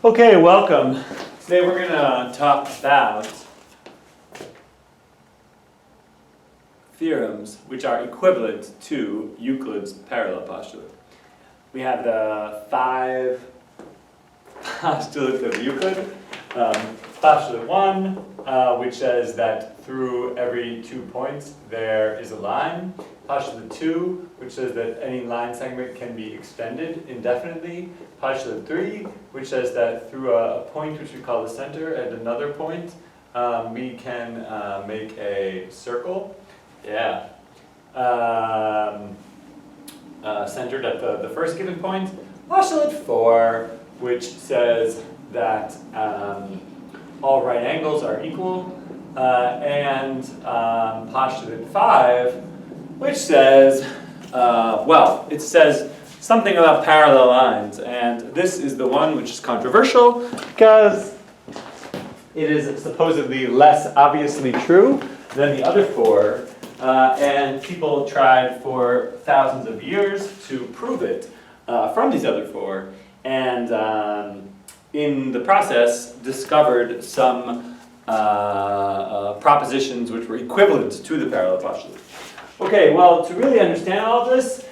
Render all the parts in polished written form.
Okay, welcome. Today we're going to talk about theorems which are equivalent to Euclid's parallel postulate. We have the 5 postulates of Euclid. Postulate 1, which says that through every 2 points there is a line. Postulate 2, which says that any line segment can be extended indefinitely. Postulate 3, which says that through a point which we call the center and another point, we can make a circle. Yeah. Centered at the first given point. Postulate 4, which says that all right angles are equal. And postulate 5, which says, it says something about parallel lines, and this is the one which is controversial because it is supposedly less obviously true than the other 4, and people tried for thousands of years to prove it from these other 4, and in the process discovered some propositions which were equivalent to the parallel postulate. Okay, well, to really understand all of this,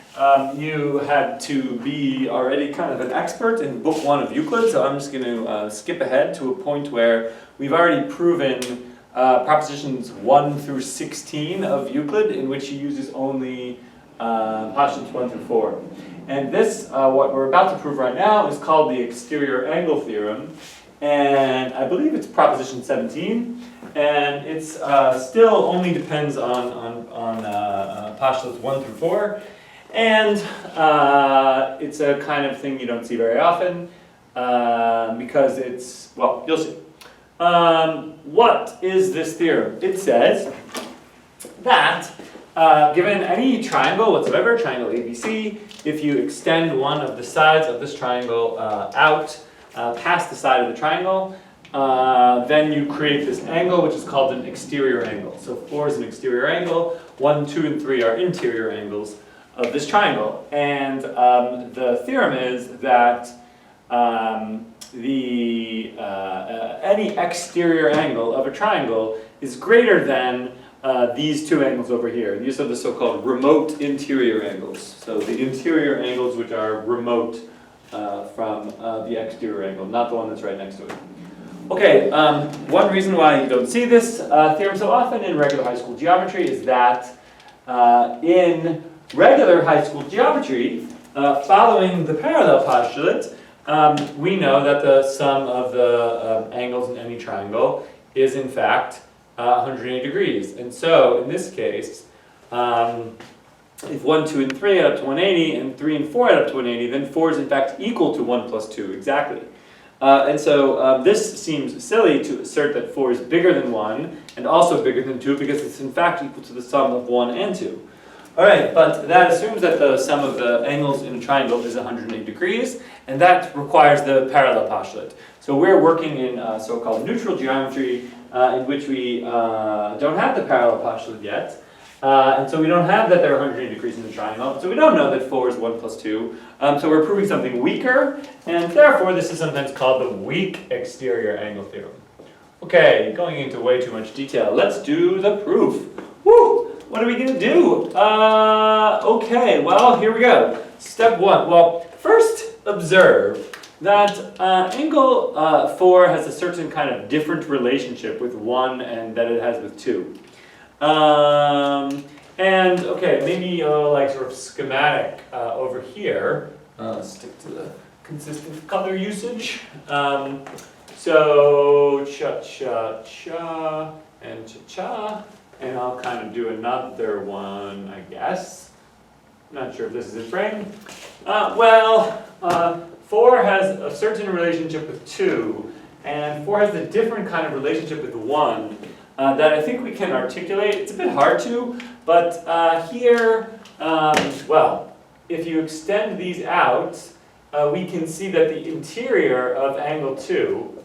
you had to be already kind of an expert in book 1 of Euclid, so I'm just going to skip ahead to a point where we've already proven propositions 1 through 16 of Euclid, in which he uses only postulates 1 through 4. And this, what we're about to prove right now, is called the exterior angle theorem, and I believe it's proposition 17, and it's still only depends on postulates 1 through 4, and it's a kind of thing you don't see very often because it's, well, you'll see. What is this theorem? It says that given any triangle whatsoever, triangle ABC, if you extend one of the sides of this triangle out past the side of the triangle, then you create this angle which is called an exterior angle. So 4 is an exterior angle, 1, 2, and 3 are interior angles of this triangle. And the theorem is that any exterior angle of a triangle is greater than these 2 angles over here. These are the so-called remote interior angles. So the interior angles which are remote from the exterior angle, not the one that's right next to it. Okay, one reason why you don't see this theorem so often in regular high school geometry is that in regular high school geometry, following the parallel postulate, we know that the sum of the angles in any triangle is in fact 180 degrees. And so in this case, if 1, 2, and 3 add up to 180, and 3 and 4 add up to 180, then 4 is in fact equal to 1 plus 2, exactly. And so this seems silly to assert that 4 is bigger than 1, and also bigger than 2, because it's in fact equal to the sum of 1 and 2. Alright, but that assumes that the sum of the angles in a triangle is 180 degrees, and that requires the parallel postulate. So we're working in so-called neutral geometry, in which we don't have the parallel postulate yet. And so we don't have that there are 180 degrees in the triangle, so we don't know that 4 is 1 plus 2. So we're proving something weaker, and therefore this is sometimes called the weak exterior angle theorem. Okay, going into way too much detail, let's do the proof. Woo! What are we going to do? Okay, well, here we go. Step 1. Well, first observe that angle 4 has a certain kind of different relationship with 1 and that it has with 2. And okay, maybe like sort of schematic over here. Stick to the consistent color usage. So cha-cha-cha and cha-cha. And I'll kind of do another one, I guess. Not sure if this is in frame. 4 has a certain relationship with 2, and 4 has a different kind of relationship with 1 that I think we can articulate. It's a bit hard to, but here, if you extend these out, we can see that the interior of angle 2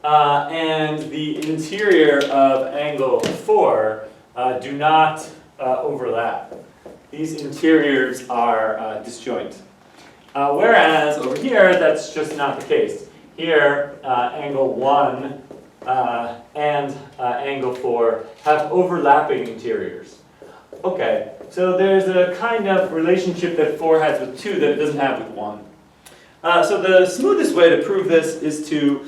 and the interior of angle 4 do not overlap. These interiors are disjoint. Whereas over here, that's just not the case. here, angle 1 and angle 4 have overlapping interiors. Okay, so there's a kind of relationship that 4 has with 2 that it doesn't have with 1. So the smoothest way to prove this is to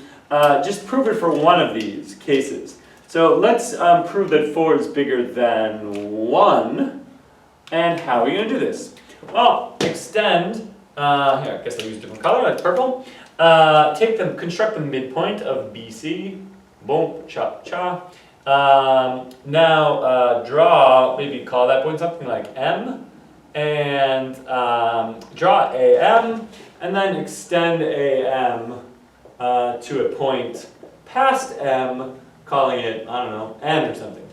just prove it for one of these cases. So let's prove that 4 is bigger than 1. And how are we going to do this? Well, extend, here, I guess I'll use a different color, like purple. Construct the midpoint of BC. Boom, cha, cha. Now draw, maybe call that point something like M. And draw AM. And then extend AM to a point past M, calling it, I don't know, N or something.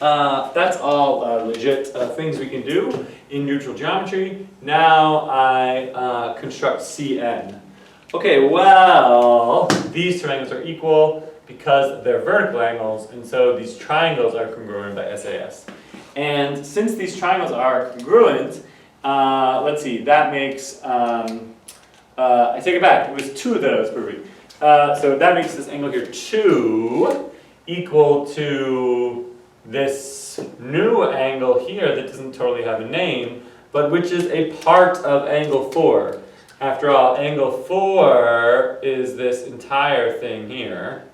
That's all legit things we can do in neutral geometry. Now I construct CN. Okay, well, these two angles are equal because they're vertical angles, and so these triangles are congruent by SAS. And since these triangles are congruent, let's see, that makes, I take it back, it was 2 that I was proving. So that makes this angle here 2 equal to this new angle here that doesn't totally have a name, but which is a part of angle 4. After all, angle 4 is this entire thing here.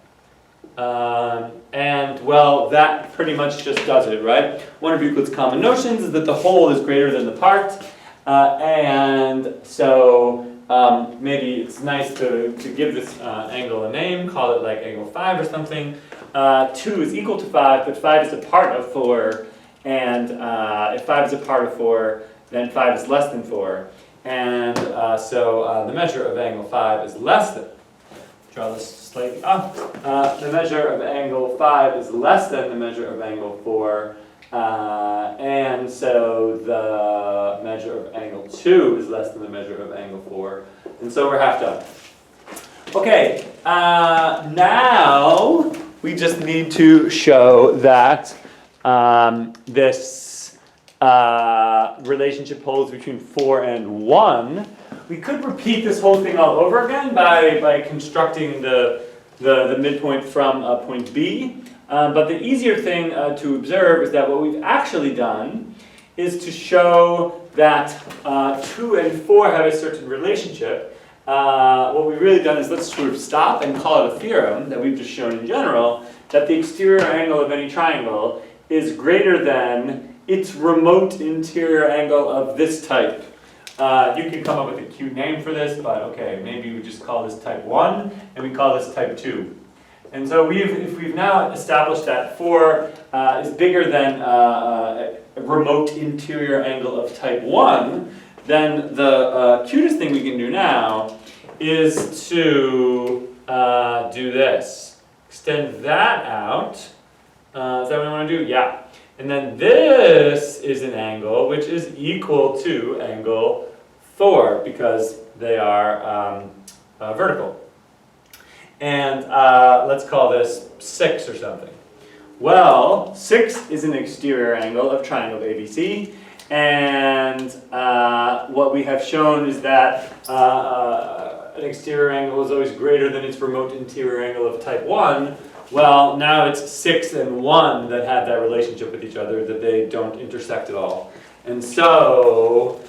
And, well, that pretty much just does it, right? One of Euclid's common notions is that the whole is greater than the part. And so maybe it's nice to give this angle a name, call it like angle 5 or something. 2 is equal to 5, but 5 is a part of 4. And if 5 is a part of 4, then 5 is less than 4. And so the measure of angle 5 is less than, draw this slightly up, the measure of angle 5 is less than the measure of angle 4. And so the measure of angle 2 is less than the measure of angle 4. And so we're half done. Okay, now we just need to show that this relationship holds between 4 and 1. We could repeat this whole thing all over again by constructing the midpoint from point B. But the easier thing to observe is that what we've actually done is to show that 2 and 4 have a certain relationship. What we've really done is let's sort of stop and call it a theorem that we've just shown in general, that the exterior angle of any triangle is greater than its remote interior angle of this type. You can come up with a cute name for this, but okay, maybe we just call this type 1 and we call this type 2. And so if we've now established that 4 is bigger than a remote interior angle of type 1, then the cutest thing we can do now is to do this. Extend that out. Is that what I want to do? Yeah. And then this is an angle which is equal to angle 4 because they are vertical. And let's call this 6 or something. Well, 6 is an exterior angle of triangle ABC. And what we have shown is that an exterior angle is always greater than its remote interior angle of type 1. Well, now it's 6 and 1 that have that relationship with each other, that they don't intersect at all. And so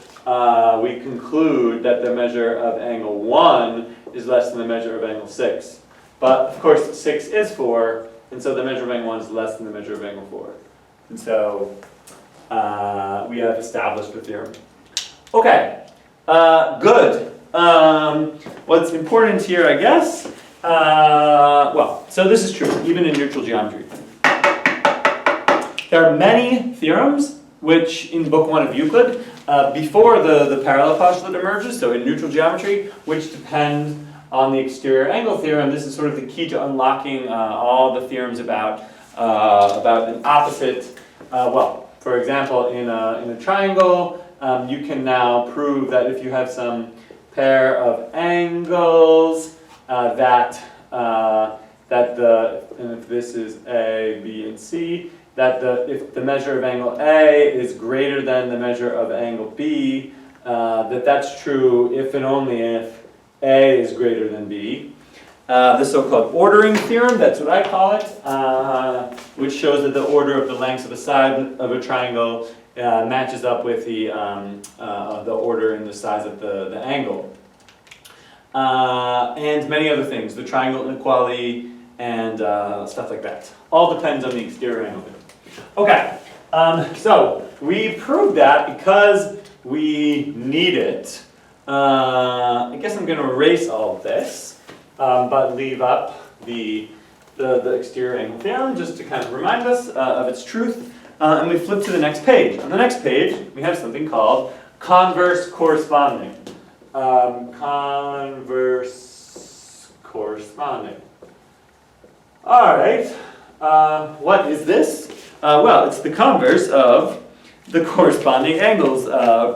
we conclude that the measure of angle 1 is less than the measure of angle 6. But of course 6 is 4, and so the measure of angle 1 is less than the measure of angle 4. And so we have established the theorem. Okay, good. What's important here, I guess, well, so this is true, even in neutral geometry. There are many theorems which, in book 1 of Euclid, before the parallel postulate emerges, so in neutral geometry, which depend on the exterior angle theorem. This is sort of the key to unlocking all the theorems about an opposite, well, for example, in a triangle, you can now prove that if you have some pair of angles, and if this is A, B, and C, that if the measure of angle A is greater than the measure of angle B, that's true if and only if A is greater than B. The so-called ordering theorem, that's what I call it, which shows that the order of the lengths of the side of a triangle matches up with the order in the size of the angle. And many other things, the triangle inequality and stuff like that. All depends on the exterior angle theorem. Okay, so we proved that because we need it. I guess I'm going to erase all of this, but leave up the exterior angle theorem just to kind of remind us of its truth. And we flip to the next page. On the next page, we have something called converse corresponding. Converse corresponding. All right, what is this? Well, it's the converse of the corresponding angles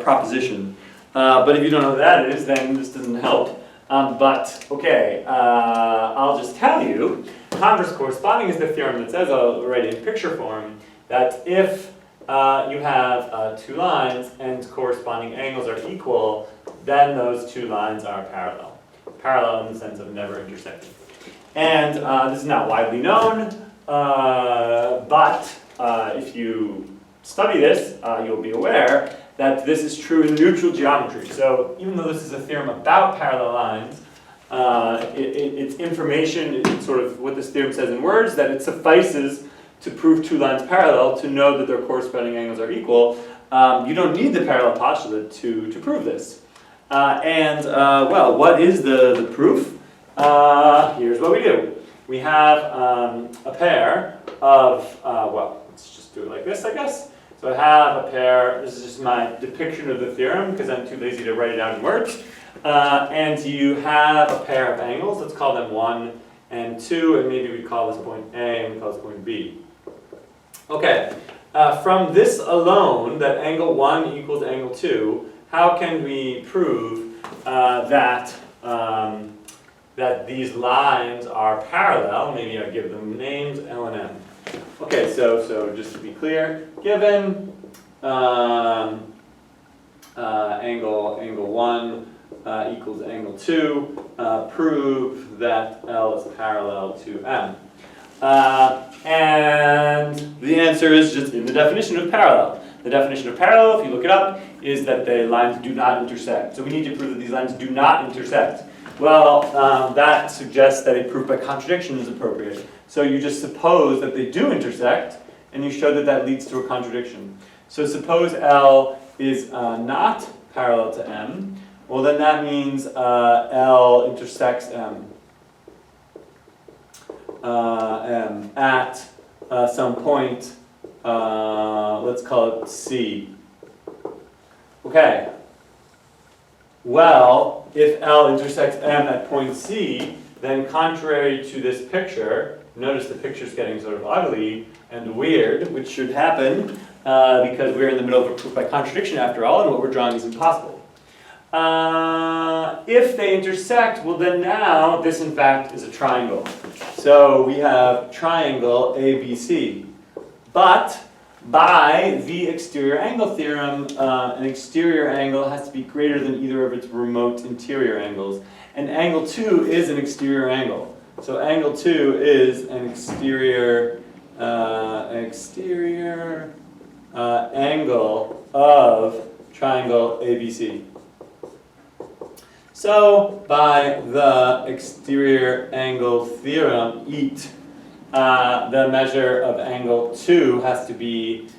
proposition. But if you don't know what that is, then this doesn't help. But, okay, I'll just tell you, converse corresponding is the theorem that says, I'll write it in picture form, that if you have two lines and corresponding angles are equal, then those two lines are parallel. Parallel in the sense of never intersecting. And this is not widely known, but if you study this, you'll be aware that this is true in neutral geometry. So even though this is a theorem about parallel lines, it's information, it's sort of what this theorem says in words, that it suffices to prove two lines parallel to know that their corresponding angles are equal. You don't need the parallel postulate to prove this. Well, what is the proof? Here's what we do. We have a pair of, well, let's just do it like this, I guess. So I have a pair, this is just my depiction of the theorem because I'm too lazy to write it out in words. And you have a pair of angles, let's call them 1 and 2, and maybe we call this point A and we call this point B. Okay, from this alone, that angle 1 equals angle 2, how can we prove that these lines are parallel? Maybe I give them names, L and M. Okay, so just to be clear, given angle 1 equals angle 2, prove that L is parallel to M. And the answer is just in the definition of parallel. The definition of parallel, if you look it up, is that the lines do not intersect. So we need to prove that these lines do not intersect. Well, that suggests that a proof by contradiction is appropriate. So you just suppose that they do intersect, and you show that that leads to a contradiction. So suppose L is not parallel to M. Well, then that means L intersects M. At some point, let's call it C. Okay. Well, if L intersects M at point C, then contrary to this picture, notice the picture's getting sort of ugly and weird, which should happen because we're in the middle of a proof by contradiction after all, and what we're drawing is impossible. If they intersect, well then now this in fact is a triangle. So we have triangle ABC. But by the exterior angle theorem, an exterior angle has to be greater than either of its remote interior angles. And angle 2 is an exterior angle. So angle 2 is an exterior angle of triangle ABC. So by the exterior angle theorem, EAT, the measure of angle 2 has to be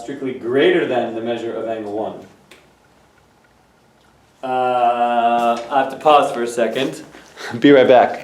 strictly greater than the measure of angle 1. I have to pause for a second. Be right back.